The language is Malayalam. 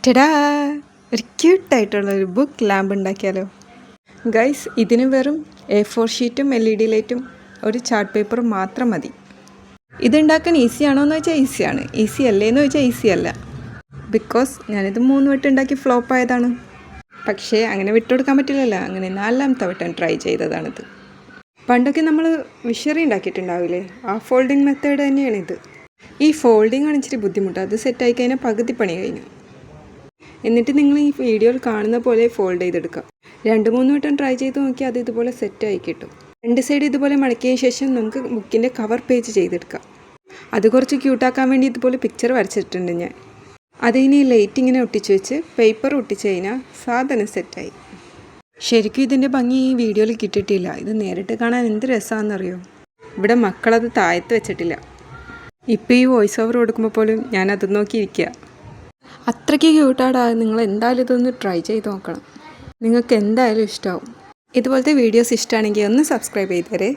ചേടാ ഒരു ക്യൂട്ടായിട്ടുള്ളൊരു ബുക്ക് ലാമ്പ് ഉണ്ടാക്കിയാലോ ഗൈസ്. ഇതിന് വെറും A4 ഷീറ്റും LED ലൈറ്റും ഒരു ചാർട്ട് പേപ്പറും മാത്രം മതി. ഇതുണ്ടാക്കാൻ ഈസിയാണോ എന്ന് ചോദിച്ചാൽ ഈസിയാണ്, ഈസി അല്ലേന്ന് ചോദിച്ചാൽ ഈസി അല്ല. ബിക്കോസ് ഞാനിത് 3 വട്ടം ഉണ്ടാക്കി ഫ്ലോപ്പ് ആയതാണ്. പക്ഷേ അങ്ങനെ വിട്ടുകൊടുക്കാൻ പറ്റില്ലല്ലോ, അങ്ങനെ 4ാമത്തെ വട്ടം ട്രൈ ചെയ്തതാണിത്. പണ്ടൊക്കെ നമ്മൾ വിഷറി ഉണ്ടാക്കിയിട്ടുണ്ടാവില്ലേ, ആ ഫോൾഡിങ് മെത്തേഡ് തന്നെയാണിത്. ഈ ഫോൾഡിങ് ആണ് ഇച്ചിരി ബുദ്ധിമുട്ട്. അത് സെറ്റായി കഴിഞ്ഞാൽ പകുതി പണി കഴിഞ്ഞു. എന്നിട്ട് നിങ്ങൾ ഈ വീഡിയോയിൽ കാണുന്ന പോലെ ഫോൾഡ് ചെയ്തെടുക്കുക. 2-3 വട്ടം ട്രൈ ചെയ്ത് നോക്കിയാൽ അത് ഇതുപോലെ സെറ്റായി കിട്ടും. 2 സൈഡ് ഇതുപോലെ മടക്കിയതിന് ശേഷം നമുക്ക് ബുക്കിൻ്റെ കവർ പേജ് ചെയ്തെടുക്കാം. അത് കുറച്ച് ക്യൂട്ടാക്കാൻ വേണ്ടി ഇതുപോലെ പിക്ചർ വരച്ചിട്ടുണ്ട് ഞാൻ. അതിനി ലൈറ്റ് ഇങ്ങനെ ഒട്ടിച്ച് വെച്ച് പേപ്പർ ഒട്ടിച്ച് കഴിഞ്ഞാൽ സാധനം സെറ്റായി. ശരിക്കും ഇതിൻ്റെ ഭംഗി ഈ വീഡിയോയിൽ കിട്ടിയിട്ടില്ല. ഇത് നേരിട്ട് കാണാൻ എന്ത് രസമാണെന്നറിയോ. ഇവിടെ മക്കളത് താഴത്ത് വെച്ചിട്ടില്ല. ഇപ്പോൾ ഈ വോയിസ് ഓവർ കൊടുക്കുമ്പോൾ പോലും ഞാനത് നോക്കിയിരിക്കുക. അത്രയ്ക്ക് ക്യൂട്ടാടാ. നിങ്ങൾ എന്തായാലും ഇതൊന്ന് ട്രൈ ചെയ്ത് നോക്കണം. നിങ്ങൾക്ക് എന്തായാലും ഇഷ്ടമാവും. ഇതുപോലത്തെ വീഡിയോസ് ഇഷ്ടമാണെങ്കിൽ ഒന്ന് സബ്സ്ക്രൈബ് ചെയ്തേരേ.